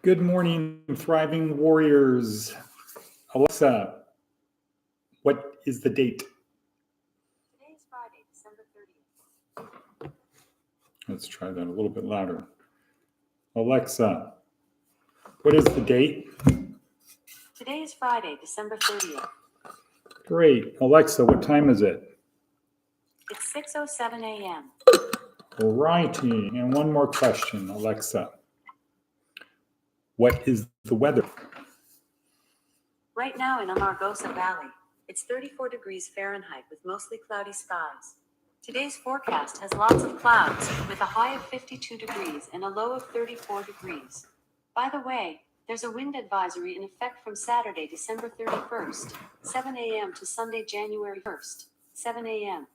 Good morning, thriving warriors. Alexa, what is the date? Today is Friday, December 30th. Let's try that a little bit louder. Alexa, what is the date? Today is Friday, December 30th. Great. Alexa, what time is it? It's 6:07 a.m. All righty. And one more question, Alexa. What is the weather? Right now in Amargosa Valley, it's 34 degrees Fahrenheit with mostly cloudy skies. Today's forecast has lots of clouds with a high of 52 degrees and a low of 34 degrees. By the way, there's a wind advisory in effect from Saturday, December 31st, 7 a.m. to Sunday, January 1st, 7 a.m.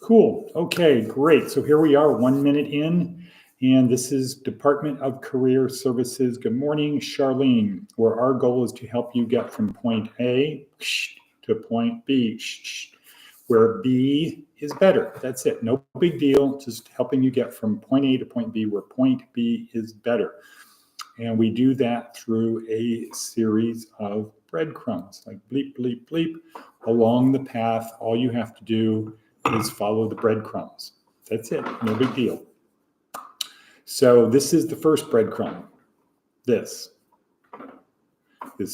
Cool. Okay, great. So here we are, 1 minute in, and this is Department of Career Services. Good morning, Charlene, where our goal is to help you get from point A to point B, where B is better. That's it. No big deal. Just helping you get from point A to point B, where point B is better. And we do that through a series of breadcrumbs, like bleep, bleep, bleep, along the path. All you have to do is follow the breadcrumbs. That's it. No big deal. So this is the first breadcrumb. This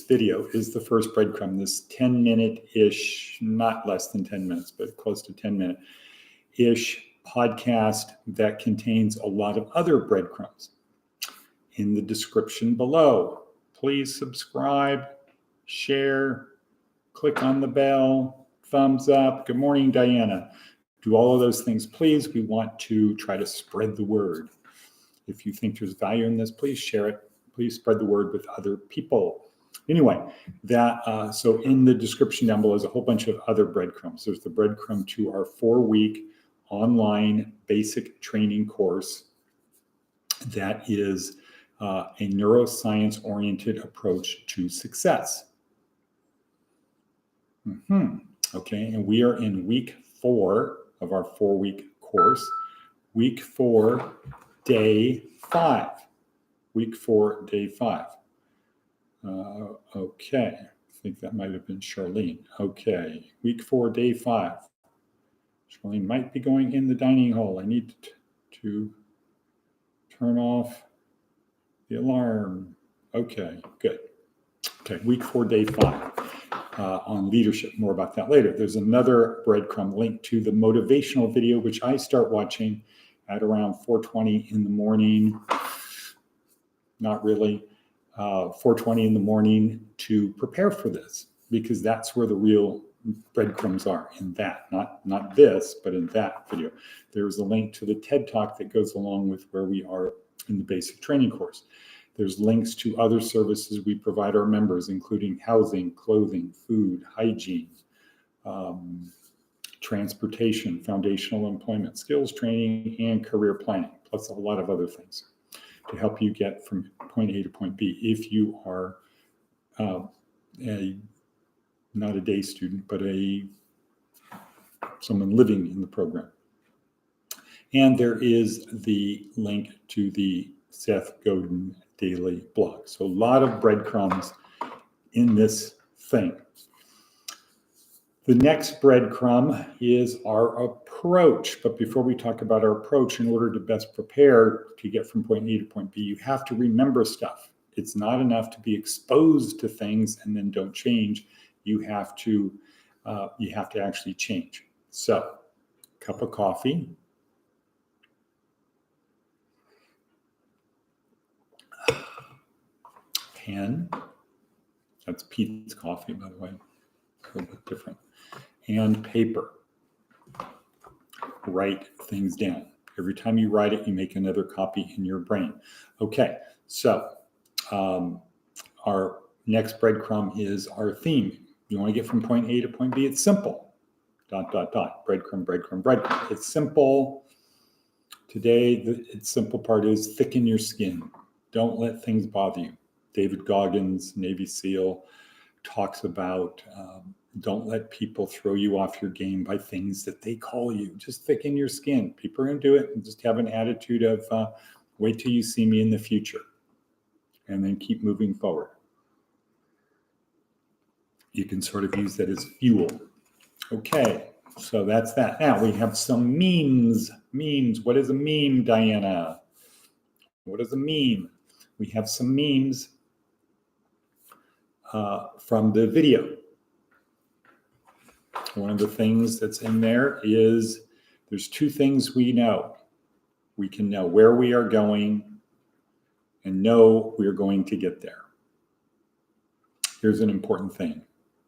video is the first breadcrumb, this 10-minute-ish, not less than 10 minutes, but close to 10-minute-ish podcast that contains a lot of other breadcrumbs. In the description below, please subscribe, share, click on the bell, thumbs up. Good morning, Diana. Do all of those things, please. We want to try to spread the word. If you think there's value in this, please share it. Please spread the word with other people. Anyway, so in the description down below is a whole bunch of other breadcrumbs. There's the breadcrumb to our 4-week online basic training course that is a neuroscience-oriented approach to success. Okay, and we are in week 4 of our 4-week course. Week 4, day 5. Week 4, day 5. Okay, I think that might have been Charlene. Okay, week 4, day 5. Charlene might be going in the dining hall. I need to turn off the alarm. Okay, good. Okay, week 4, day 5 on leadership. More about that later. There's another breadcrumb link to the motivational video, which I start watching at around 4:20 in the morning. Not really. 4:20 in the morning to prepare for this, because that's where the real breadcrumbs are, in that, not this, but in that video. There's a link to the TED Talk that goes along with where we are in the basic training course. There's links to other services we provide our members, including housing, clothing, food, hygiene, transportation, foundational employment, skills training, and career planning, plus a lot of other things to help you get from point A to point B if you are not a day student, but someone living in the program. And there is the link to the Seth Godin daily blog. So a lot of breadcrumbs in this thing. The next breadcrumb is our approach. But before we talk about our approach, in order to best prepare to get from point A to point B, you have to remember stuff. It's not enough to be exposed to things and then don't change. You have to actually change. So, cup of coffee. Pen. That's Pete's coffee, by the way. A little bit different. And paper. Write things down. Every time you write it, you make another copy in your brain. Okay, so our next breadcrumb is our theme. You want to get from point A to point B? It's simple. ... Breadcrumb, breadcrumb, breadcrumb. It's simple. Today, the simple part is thicken your skin. Don't let things bother you. David Goggins, Navy SEAL, talks about don't let people throw you off your game by things that they call you. Just thicken your skin. People are going to do it, and just have an attitude of wait till you see me in the future. and then keep moving forward. You can sort of use that as fuel. Okay, so that's that. Now we have some memes. Memes. What is a meme, Diana? What is a meme? We have some memes from the video. One of the things that's in there is there's two things we know. We can know where we are going and know we're going to get there. Here's an important thing,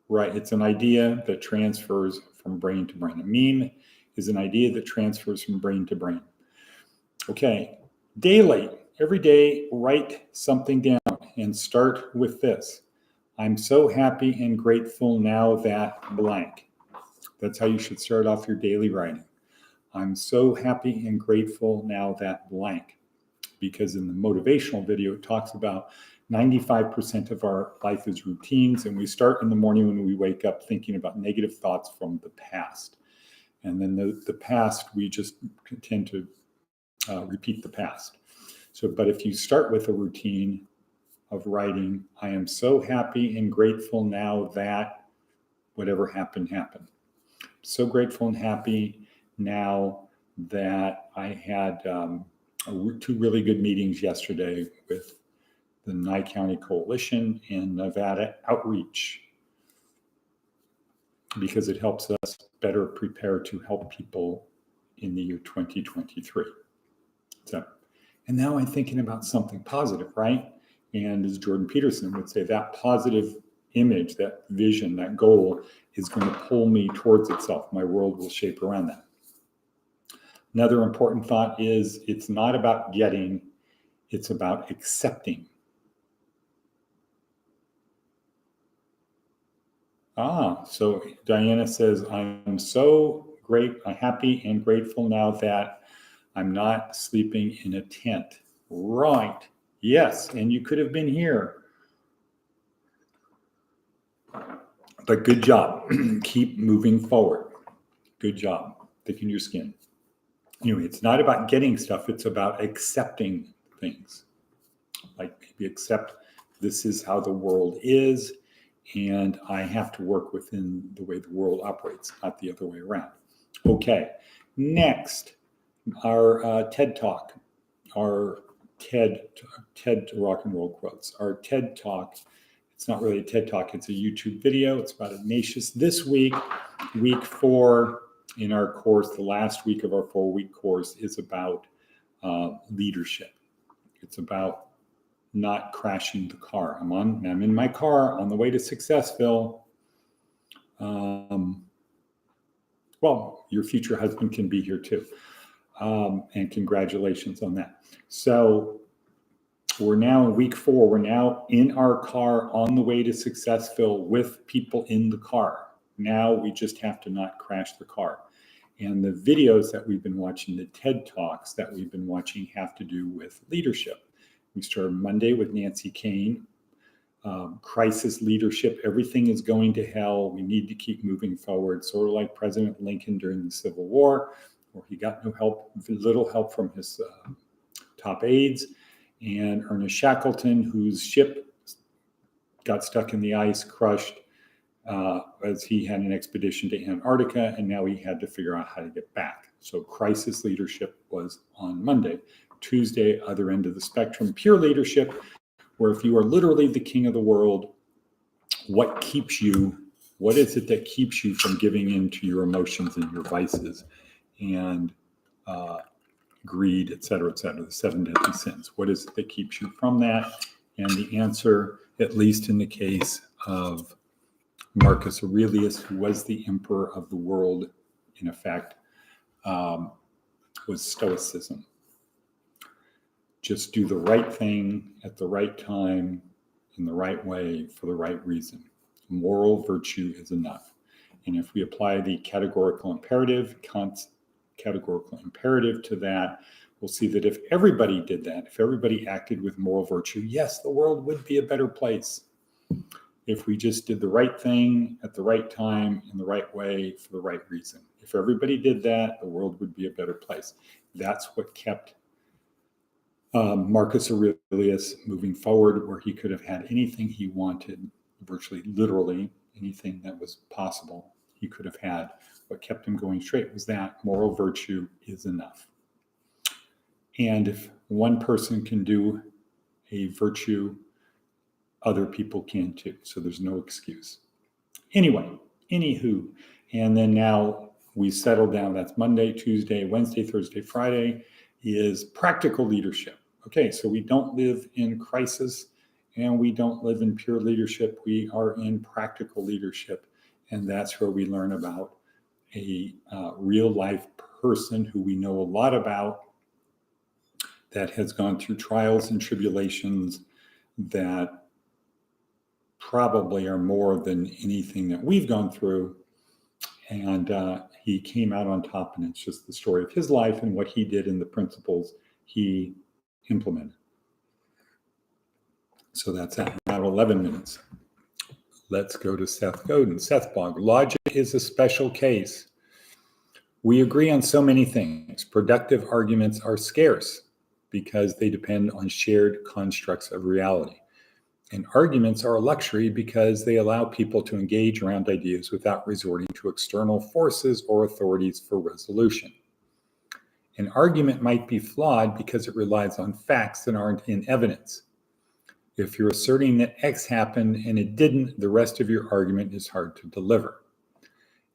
right? It's an idea that transfers from brain to brain. A meme is an idea that transfers from brain to brain. Okay, daily, every day, write something down and start with this. I'm so happy and grateful now that blank. That's how you should start off your daily writing. I'm so happy and grateful now that blank. Because in the motivational video, it talks about 95% of our life is routines, and we start in the morning when we wake up thinking about negative thoughts from the past. And then the past, we just tend to repeat the past. So, but if you start with a routine of writing, I am so happy and grateful now that whatever happened, happened. So grateful and happy now that I had two really good meetings yesterday with the Nye County Coalition and Nevada Outreach, because it helps us better prepare to help people in the year 2023. So, and now I'm thinking about something positive, right? And as Jordan Peterson would say, that positive image, that vision, that goal is going to pull me towards itself. My world will shape around that. Another important thought is it's not about getting, it's about accepting. So Diana says, I'm so happy and grateful now that I'm not sleeping in a tent. Right. Yes. And you could have been here. But good job. Keep moving forward. Good job. Thicken your skin. Anyway, it's not about getting stuff. It's about accepting things. Like maybe accept this is how the world is, and I have to work within the way the world operates, not the other way around. Okay, next, our TED Talk, our TED Rock and Roll Quotes, our TED Talk. It's not really a TED Talk, it's a YouTube video. It's about Ignatius. This week, week 4 in our course, the last week of our 4-week course is about leadership. It's about not crashing the car. I'm in my car on the way to Successville. Well, your future husband can be here too. And congratulations on that. So we're now in week 4. We're now in our car on the way to Successville with people in the car. Now we just have to not crash the car. And the videos that we've been watching, the TED Talks that we've been watching have to do with leadership. We started Monday with Nancy Kane, crisis leadership. Everything is going to hell. We need to keep moving forward, sort of like President Lincoln during the Civil War, where he got little help from his top aides, and Ernest Shackleton, whose ship got stuck in the ice, crushed, as he had an expedition to Antarctica, and now he had to figure out how to get back. So crisis leadership was on Monday. Tuesday, other end of the spectrum, pure leadership, where if you are literally the king of the world, what is it that keeps you from giving in to your emotions and your vices and greed, et cetera, the 7 deadly sins? What is it that keeps you from that? And the answer, at least in the case of Marcus Aurelius, who was the emperor of the world, in effect, was Stoicism. Just do the right thing at the right time, in the right way, for the right reason. Moral virtue is enough. And if we apply the categorical imperative to that, we'll see that if everybody did that, if everybody acted with moral virtue, yes, the world would be a better place. If we just did the right thing at the right time, in the right way, for the right reason. If everybody did that, the world would be a better place. That's what kept Marcus Aurelius moving forward, where he could have had anything he wanted, virtually literally anything that was possible, he could have had. What kept him going straight was that moral virtue is enough. And if one person can do a virtue, other people can too. So there's no excuse. Anyway, anywho, and then now we settle down. That's Monday, Tuesday, Wednesday, Thursday, Friday is practical leadership. Okay, so we don't live in crisis and we don't live in pure leadership. We are in practical leadership. And that's where we learn about a real life person who we know a lot about, that has gone through trials and tribulations that probably are more than anything that we've gone through. And he came out on top, and it's just the story of his life and what he did and the principles he implemented. So that's at about 11 minutes. Let's go to Seth Godin. Seth Bog, logic is a special case. We agree on so many things. Productive arguments are scarce because they depend on shared constructs of reality. And arguments are a luxury because they allow people to engage around ideas without resorting to external forces or authorities for resolution. An argument might be flawed because it relies on facts that aren't in evidence. If you're asserting that X happened and it didn't, the rest of your argument is hard to deliver.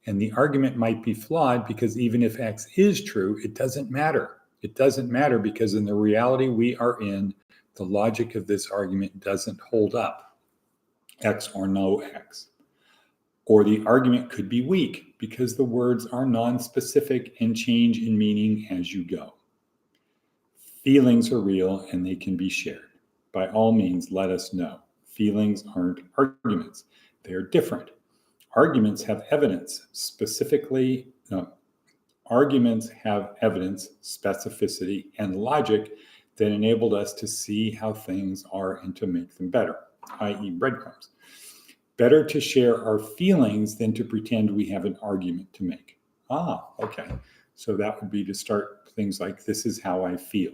And the argument might be flawed because even if X is true, it doesn't matter. It doesn't matter because in the reality we are in, the logic of this argument doesn't hold up, X or no X. Or the argument could be weak because the words are non-specific and change in meaning as you go. Feelings are real and they can be shared. By all means, let us know. Feelings aren't arguments. They are different. Arguments have evidence, arguments have evidence, specificity, and logic that enabled us to see how things are and to make them better, i.e. breadcrumbs. Better to share our feelings than to pretend we have an argument to make. Okay. So that would be to start things like, this is how I feel.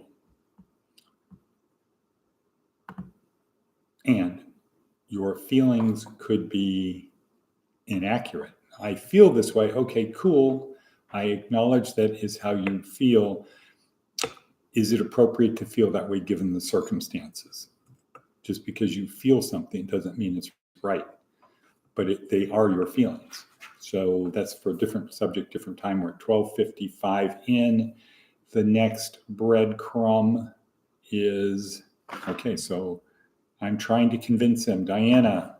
And your feelings could be inaccurate. I feel this way. Okay, cool. I acknowledge that is how you feel. Is it appropriate to feel that way given the circumstances? Just because you feel something doesn't mean it's right, but they are your feelings. So that's for a different subject, different time. We're at 12:55 in. The next breadcrumb is, okay, so I'm trying to convince him, Diana,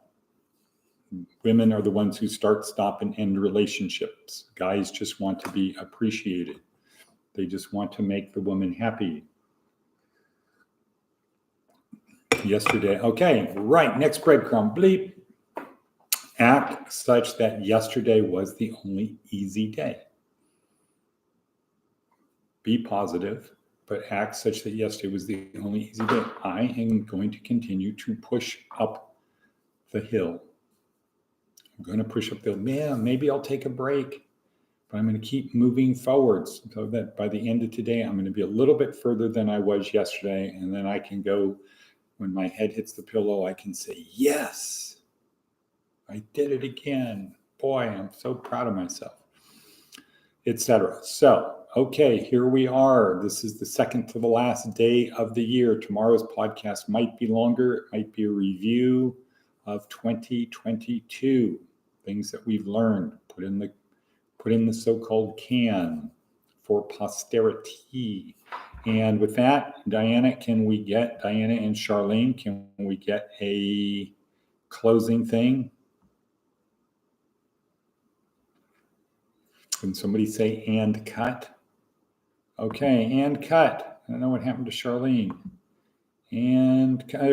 women are the ones who start, stop, and end relationships. Guys just want to be appreciated. They just want to make the woman happy. Yesterday, okay, right, next breadcrumb, bleep. Act such that yesterday was the only easy day. Be positive, but act such that yesterday was the only easy day. I am going to continue to push up the hill. I'm going to push up the hill. Yeah, maybe I'll take a break, but I'm going to keep moving forwards so that by the end of today, I'm going to be a little bit further than I was yesterday. And then I can go, when my head hits the pillow, I can say, yes, I did it again. Boy, I'm so proud of myself, etc. So, okay, here we are. This is the second to the last day of the year. Tomorrow's podcast might be longer. It might be a review of 2022, things that we've learned, put in the so-called can for posterity. And with that, Diana and Charlene, can we get a closing thing? Can somebody say and cut? Okay, and cut. I don't know what happened to Charlene. And cut.